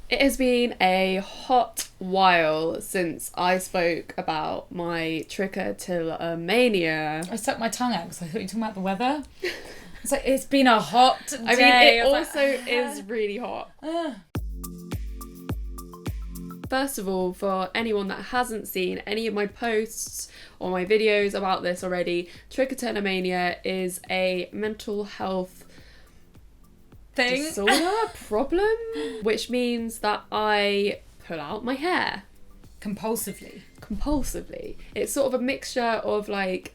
It has been a hot while since I spoke about my trichotillomania. I stuck my tongue out because I thought you were talking about the weather. It's like, it's been a hot day. I mean, it also is really hot. First of all, for anyone that hasn't seen any of my posts or my videos about this already, trichotillomania is a mental health disorder, problem, which means that I pull out my hair. Compulsively. It's sort of a mixture of like,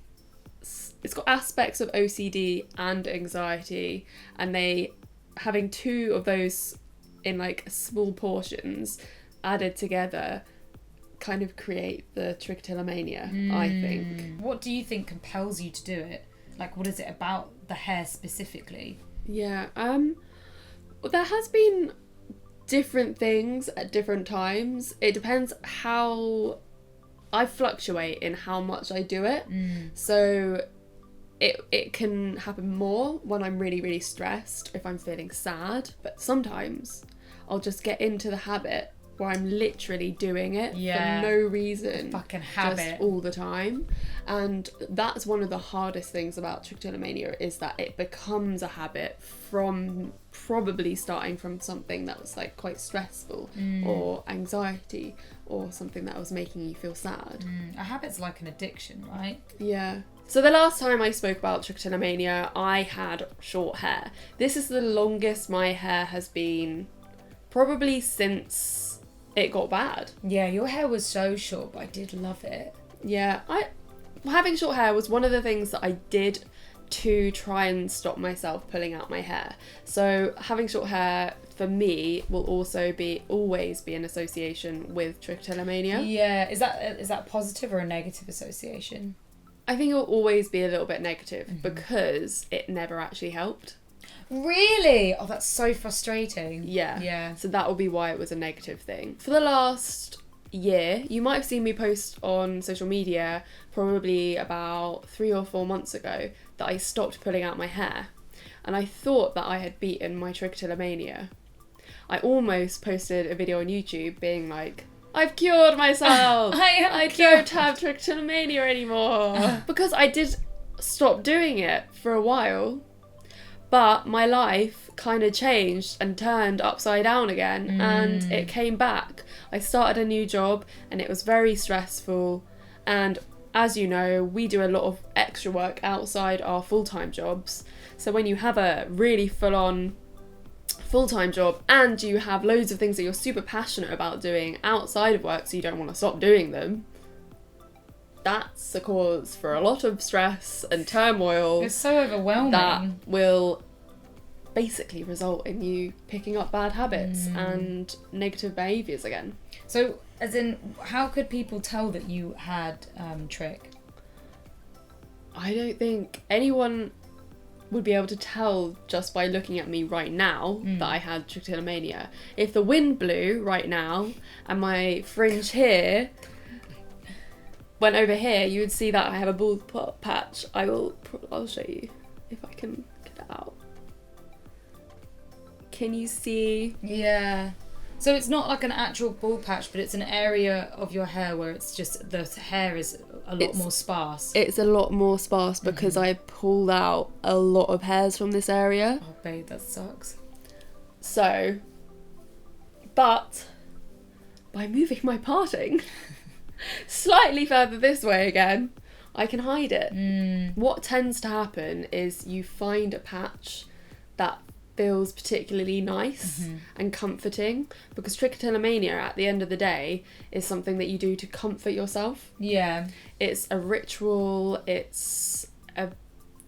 it's got aspects of OCD and anxiety, and they having two of those in like small portions added together kind of create the trichotillomania, I think. What do you think compels you to do it? Like, what is it about the hair specifically? Yeah, there has been different things at different times. It depends how I fluctuate in how much I do it. So it can happen more when I'm really, really stressed, if I'm feeling sad. But sometimes I'll just get into the habit where I'm literally doing it for no reason. Fucking habit. Just all the time. And that's one of the hardest things about trichotillomania, is that it becomes a habit from probably starting from something that was like quite stressful or anxiety or something that was making you feel sad. A habit's like an addiction, right? Yeah. So the last time I spoke about trichotillomania, I had short hair. This is the longest my hair has been probably since it got bad. Yeah, your hair was so short, but I did love it. Yeah, having short hair was one of the things that I did to try and stop myself pulling out my hair. So having short hair for me will also always be an association with trichotillomania. Yeah, is that positive or a negative association? I think it will always be a little bit negative because it never actually helped. Really? Oh, that's so frustrating. Yeah. So that will be why it was a negative thing. For the last year, you might have seen me post on social media probably about 3 or 4 months ago that I stopped pulling out my hair. And I thought that I had beaten my trichotillomania. I almost posted a video on YouTube being like, I've cured myself! I don't have trichotillomania anymore! Because I did stop doing it for a while. But my life kind of changed and turned upside down again, and it came back. I started a new job and it was very stressful. And as you know, we do a lot of extra work outside our full-time jobs. So when you have a really full-on full-time job and you have loads of things that you're super passionate about doing outside of work, so you don't want to stop doing them, that's a cause for a lot of stress and turmoil. It's so overwhelming. That will basically result in you picking up bad habits and negative behaviours again. So, as in, how could people tell that you had trick? I don't think anyone would be able to tell just by looking at me right now that I had trichotillomania. If the wind blew right now and my fringe here went over here, you would see that I have a bald patch. I'll show you if I can get it out. Can you see? Yeah. So it's not like an actual bald patch, but it's an area of your hair where it's just the hair is a lot more sparse. It's a lot more sparse because I pulled out a lot of hairs from this area. Oh, babe, that sucks. So, but by moving my parting slightly further this way again, I can hide it. What tends to happen is you find a patch that feels particularly nice and comforting, because trichotillomania at the end of the day is something that you do to comfort yourself. Yeah. It's a ritual, it's a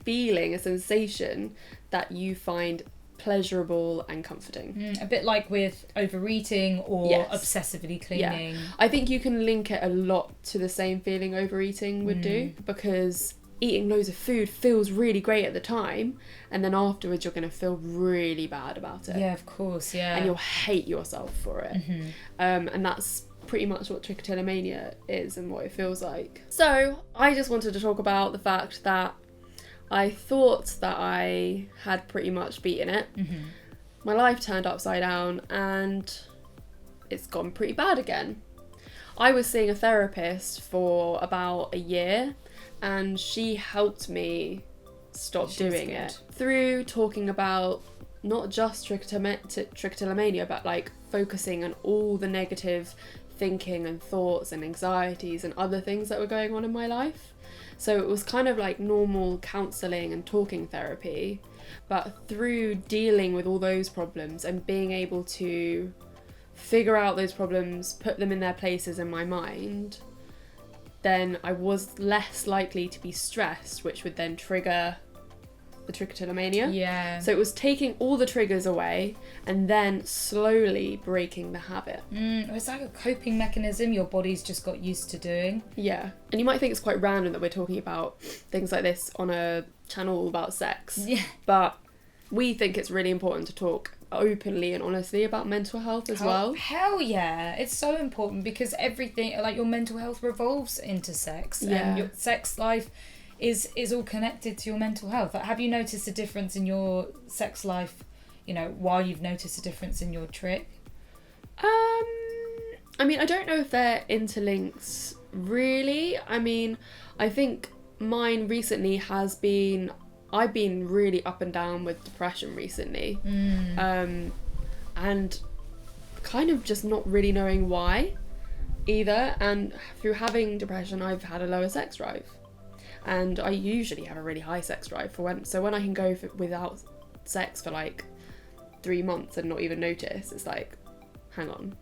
feeling, a sensation that you find pleasurable and comforting. A bit like with overeating or obsessively cleaning. Yeah. I think you can link it a lot to the same feeling overeating would do, because eating loads of food feels really great at the time, and then afterwards you're going to feel really bad about it. Yeah, of course, yeah. And you'll hate yourself for it. And that's pretty much what trichotillomania is and what it feels like. So I just wanted to talk about the fact that I thought that I had pretty much beaten it. My life turned upside down, and it's gone pretty bad again. I was seeing a therapist for about a year, and she helped me stop doing it through talking about not just trichotillomania, but like focusing on all the negative thinking and thoughts and anxieties and other things that were going on in my life. So it was kind of like normal counselling and talking therapy, but through dealing with all those problems and being able to figure out those problems, put them in their places in my mind, then I was less likely to be stressed, which would then trigger the trichotillomania. Yeah. So it was taking all the triggers away and then slowly breaking the habit. It's like a coping mechanism your body's just got used to doing. Yeah. And you might think it's quite random that we're talking about things like this on a channel all about sex. Yeah. But we think it's really important to talk openly and honestly about mental health as well. Hell yeah. It's so important because everything, like your mental health revolves into sex. And your sex life is all connected to your mental health. Like, have you noticed a difference in your sex life, you know, while you've noticed a difference in your trick? I mean, I don't know if they're interlinks really. I mean, I think mine recently has been, I've been really up and down with depression recently. And kind of just not really knowing why either. And through having depression, I've had a lower sex drive. And I usually have a really high sex drive for when I can go without sex for like 3 months and not even notice. It's like, hang on,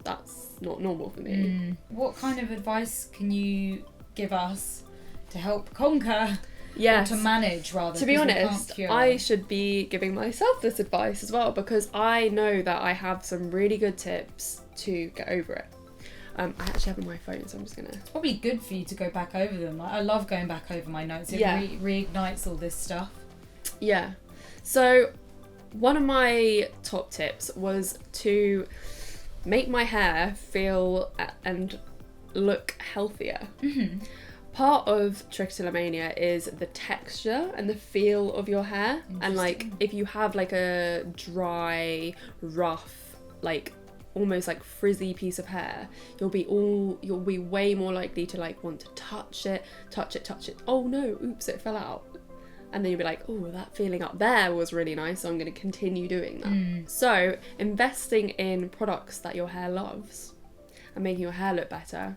that's not normal for me. What kind of advice can you give us to help conquer? Yes. Or to manage, rather. To be honest, I should be giving myself this advice as well, because I know that I have some really good tips to get over it. I actually have on my phone, so I'm just gonna... It's probably good for you to go back over them. Like, I love going back over my notes. It reignites all this stuff. Yeah. So, one of my top tips was to make my hair feel and look healthier. Part of trichotillomania is the texture and the feel of your hair. And like, if you have like a dry, rough, like almost like frizzy piece of hair, you'll be way more likely to like want to touch it. Oh no, oops, it fell out. And then you'll be like, oh, that feeling up there was really nice, so I'm going to continue doing that. So investing in products that your hair loves and making your hair look better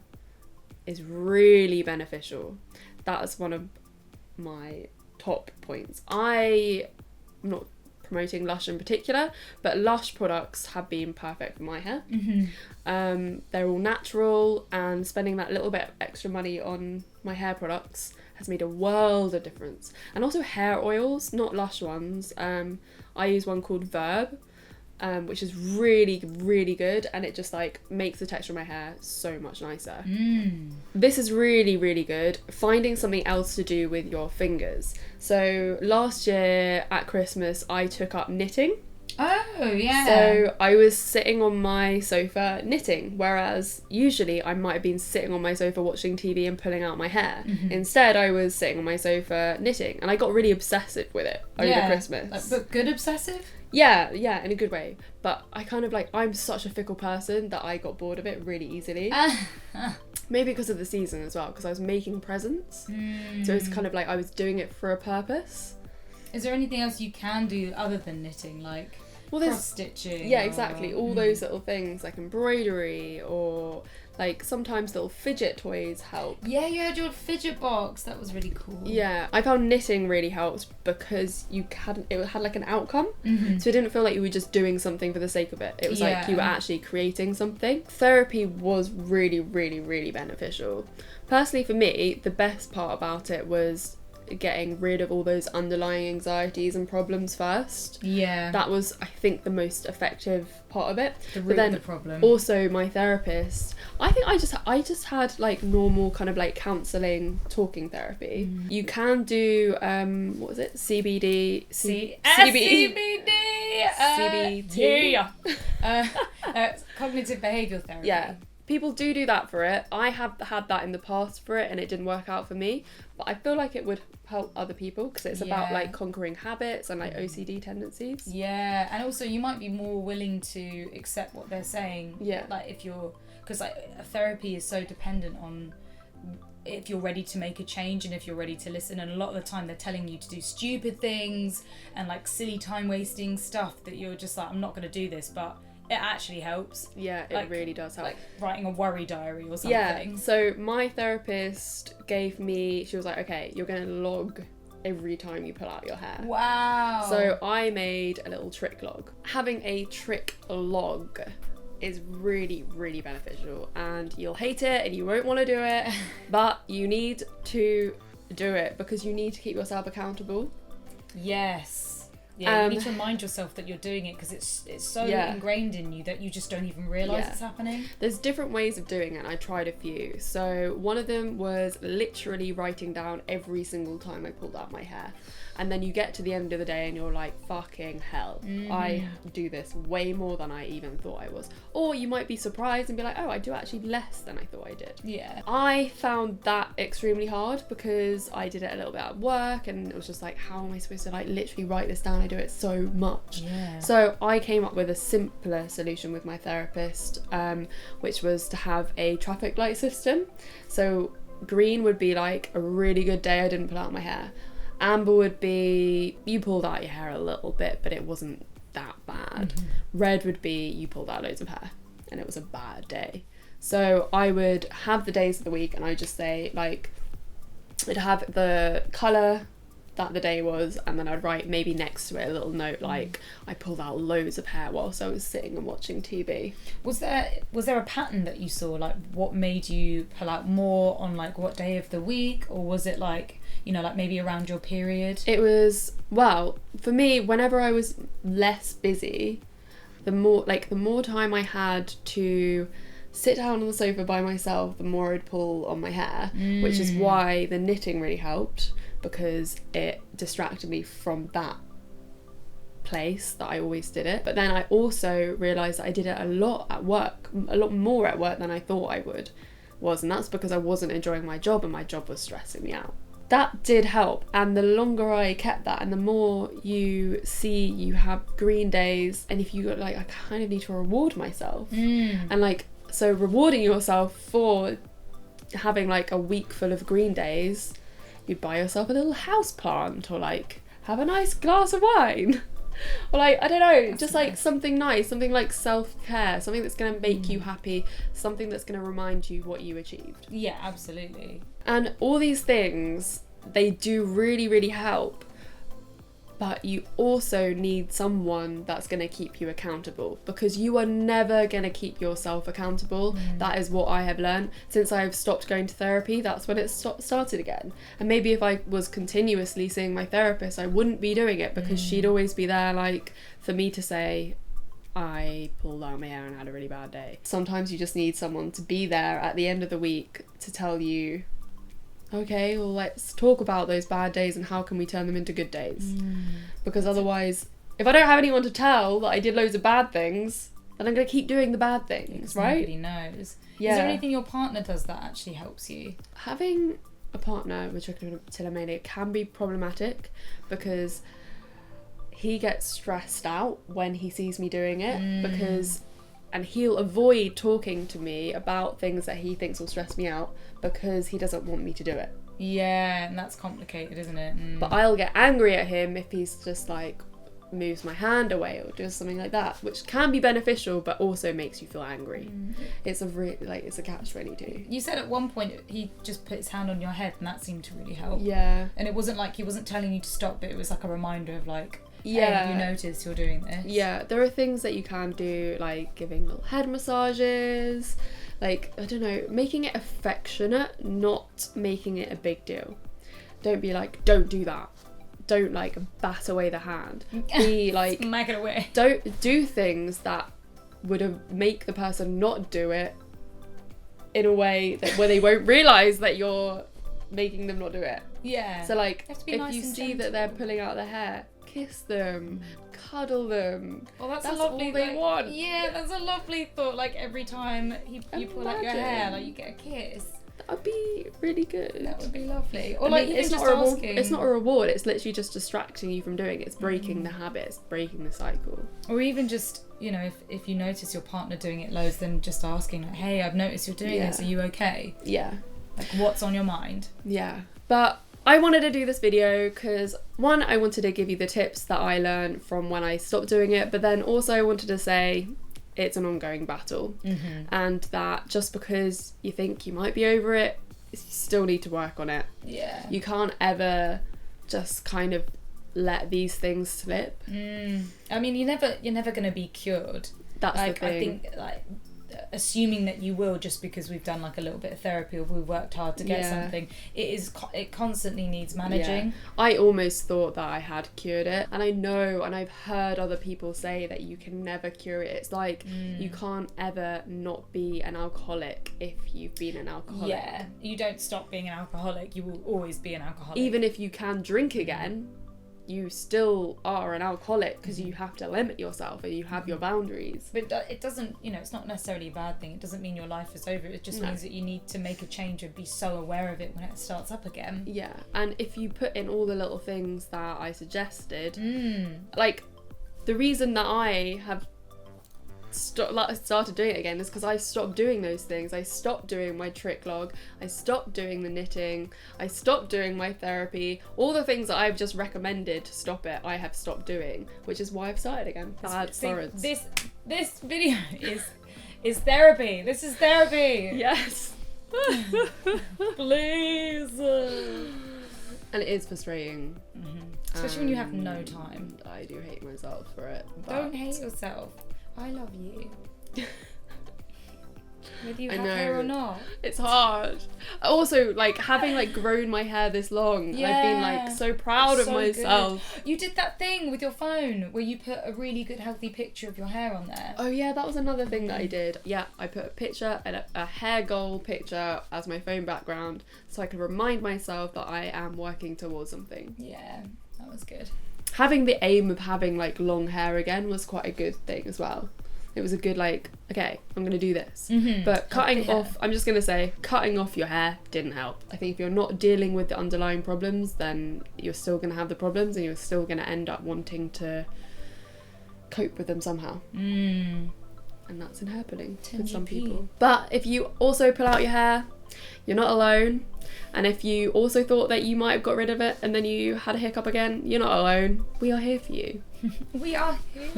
is really beneficial. That's one of my top points. I'm not promoting Lush in particular, but Lush products have been perfect for my hair. They're all natural, and spending that little bit of extra money on my hair products has made a world of difference. And also hair oils, not Lush ones. I use one called Verb, which is really, really good, and it just like makes the texture of my hair so much nicer. This is really, really good. Finding something else to do with your fingers. So last year at Christmas, I took up knitting. Oh, yeah. So I was sitting on my sofa knitting, whereas usually I might have been sitting on my sofa watching TV and pulling out my hair. Instead, I was sitting on my sofa knitting, and I got really obsessive with it over Christmas. But good obsessive? Yeah, in a good way. But I kind of like, I'm such a fickle person that I got bored of it really easily. Maybe because of the season as well, because I was making presents. So it's kind of like I was doing it for a purpose. Is there anything else you can do other than knitting, like cross stitching? Yeah, exactly. All those little things like embroidery, or like sometimes little fidget toys help. Yeah, you had your fidget box. That was really cool. Yeah, I found knitting really helped because it had like an outcome. So it didn't feel like you were just doing something for the sake of it. It was like you were actually creating something. Therapy was really, really, really beneficial. Personally, for me, the best part about it was getting rid of all those underlying anxieties and problems first. Yeah. That was, I think, the most effective part of it. The root of the problem. Also, my therapist, I think I just had like normal kind of like counselling, talking therapy. You can do what was it? CBD. CBD. CBT. Cognitive behavioural therapy. Yeah. people do that for it. I have had that in the past for it and it didn't work out for me, but I feel like it would help other people because it's about like conquering habits and like OCD tendencies. Yeah, and also you might be more willing to accept what they're saying. Yeah. Like if you're, because like therapy is so dependent on if you're ready to make a change and if you're ready to listen, and a lot of the time they're telling you to do stupid things and like silly time wasting stuff that you're just like, I'm not going to do this, but it actually helps. Yeah, it really does help. Like writing a worry diary or something. Yeah, so my therapist gave me, she was like, okay, you're going to log every time you pull out your hair. Wow. So I made a little trick log. Having a trick log is really, really beneficial, and you'll hate it and you won't want to do it, but you need to do it because you need to keep yourself accountable. Yes. Yeah, you need to remind yourself that you're doing it because it's so ingrained in you that you just don't even realise it's happening. There's different ways of doing it, and I tried a few. So one of them was literally writing down every single time I pulled out my hair. And then you get to the end of the day and you're like, fucking hell, I do this way more than I even thought I was. Or you might be surprised and be like, oh, I do actually less than I thought I did. Yeah. I found that extremely hard because I did it a little bit at work and it was just like, how am I supposed to like literally write this down? I do it so much. Yeah. So I came up with a simpler solution with my therapist, which was to have a traffic light system. So green would be like a really good day I didn't pull out my hair. Amber would be you pulled out your hair a little bit, but it wasn't that bad. Red would be you pulled out loads of hair and it was a bad day. So I would have the days of the week and I would just say like, I'd have the colour that the day was, and then I'd write maybe next to it a little note like I pulled out loads of hair whilst I was sitting and watching TV. Was there a pattern that you saw, like what made you pull out more on like what day of the week, or was it like, you know, like maybe around your period? It was, well, for me, whenever I was less busy, the more time I had to sit down on the sofa by myself, the more I'd pull on my hair, which is why the knitting really helped, because it distracted me from that place that I always did it. But then I also realised that I did it a lot at work, a lot more at work than I thought I was, and that's because I wasn't enjoying my job and my job was stressing me out. That did help, and the longer I kept that and the more you see you have green days, and if you got like, I kind of need to reward myself, and like, so rewarding yourself for having like a week full of green days, you'd buy yourself a little house plant, or like have a nice glass of wine, or like, I don't know, that's just nice. Like something nice, something like self-care, something that's going to make you happy, something that's going to remind you what you achieved. Yeah, absolutely. And all these things, they do really, really help, but you also need someone that's going to keep you accountable, because you are never going to keep yourself accountable. That is what I have learned since I've stopped going to therapy. That's when it started again. And maybe if I was continuously seeing my therapist, I wouldn't be doing it, because she'd always be there like for me to say, I pulled out my hair and had a really bad day. Sometimes you just need someone to be there at the end of the week to tell you, okay, well, let's talk about those bad days and how can we turn them into good days. Because otherwise, if I don't have anyone to tell that I did loads of bad things, then I'm going to keep doing the bad things, right? Nobody knows. Yeah. Is there anything your partner does that actually helps you? Having a partner with trichotillomania can be problematic, because he gets stressed out when he sees me doing it, and he'll avoid talking to me about things that he thinks will stress me out because he doesn't want me to do it. Yeah, and that's complicated, isn't it? But I'll get angry at him if he's just like moves my hand away or does something like that, which can be beneficial but also makes you feel angry. It's a catch-22. You said at one point he just put his hand on your head and that seemed to really help. Yeah. And it wasn't like he wasn't telling you to stop, but it was like a reminder of like, hey, you noticed you're doing this. Yeah, there are things that you can do, like giving little head massages, like, I don't know, making it affectionate, not making it a big deal. Don't be like, don't do that. Don't like bat away the hand. Be like, smack it away. Don't do things that would make the person not do it in a way that where they won't realise that you're making them not do it. Yeah. So like, if you see that they're pulling out their hair, kiss them, cuddle them. Oh, that's a lovely. All they want. Yeah, that's a lovely thought. Like every time you pull out your hair, like you get a kiss. That would be really good. That would be lovely. Or I like mean, even it's just not a reward. asking. It's not a reward. It's literally just distracting you from doing it. It's breaking the habit. It's breaking the cycle. Or even just, you know, if you notice your partner doing it loads, then just asking like, hey, I've noticed you're doing this. Are you okay? Yeah. Like, what's on your mind? Yeah. But I wanted to do this video because, one, I wanted to give you the tips that I learned from when I stopped doing it, but then also I wanted to say it's an ongoing battle, and that just because you think you might be over it, you still need to work on it. Yeah. You can't ever just kind of let these things slip. I mean, you're never going to be cured. That's like, the thing. I think, like, assuming that you will just because we've done like a little bit of therapy or we've worked hard to get something, it constantly needs managing. I almost thought that I had cured it, and I know, and I've heard other people say that you can never cure it. It's like you can't ever not be an alcoholic if you've been an alcoholic. Yeah, you don't stop being an alcoholic, you will always be an alcoholic. Even if you can drink again, you still are an alcoholic because you have to limit yourself and you have your boundaries. But it doesn't, you know, it's not necessarily a bad thing. It doesn't mean your life is over. It just means that you need to make a change and be so aware of it when it starts up again. Yeah, and if you put in all the little things that I suggested, like the reason that I have started doing it again is because I stopped doing those things. I stopped doing my trick log, I stopped doing the knitting, I stopped doing my therapy. All the things that I've just recommended to stop it, I have stopped doing, which is why I've started again. Bad Florence. This video is therapy. This is therapy. Yes. Please. And it is frustrating. Especially when you have no time. I do hate myself for it. Don't hate yourself. I love you. Whether you have hair or not. It's hard. Also, like, having like grown my hair this long, I've been like so proud of myself. Good. You did that thing with your phone where you put a really good healthy picture of your hair on there. Oh yeah, that was another thing that I did. Yeah, I put a picture and a hair goal picture as my phone background so I could remind myself that I am working towards something. Yeah, that was good. Having the aim of having like long hair again was quite a good thing as well. It was a good like, okay, I'm gonna do this. But cutting off, I'm just gonna say, cutting off your hair didn't help. I think if you're not dealing with the underlying problems, then you're still gonna have the problems and you're still gonna end up wanting to cope with them somehow. And that's happening with some people. But if you also pull out your hair, you're not alone. And if you also thought that you might have got rid of it and then you had a hiccup again, you're not alone. We are here for you. We are here.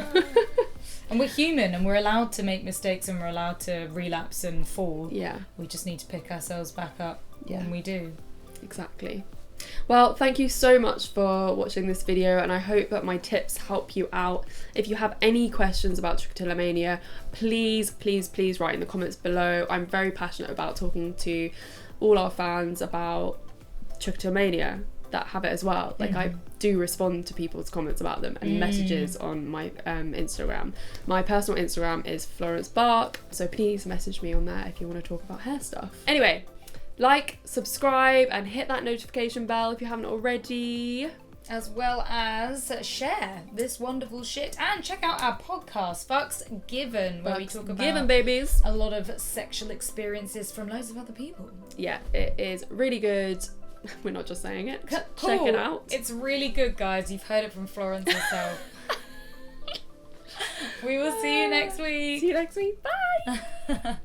And we're human and we're allowed to make mistakes and we're allowed to relapse and fall. Yeah. We just need to pick ourselves back up when we do. Exactly. Well, thank you so much for watching this video, and I hope that my tips help you out. If you have any questions about Trichotillomania, please write in the comments below. I'm very passionate about talking to all our fans about Trichotillomania that have it as well. Like, I do respond to people's comments about them and messages on my Instagram. My personal Instagram is Florence Bark, so please message me on there if you want to talk about hair stuff. Anyway, like, subscribe, and hit that notification bell if you haven't already. As well as share this wonderful shit and check out our podcast, Fucks Given, where we talk about babies. A lot of sexual experiences from loads of other people. Yeah, it is really good. We're not just saying it. Cool. Check it out. It's really good, guys. You've heard it from Florence herself. We will see you next week. See you next week. Bye.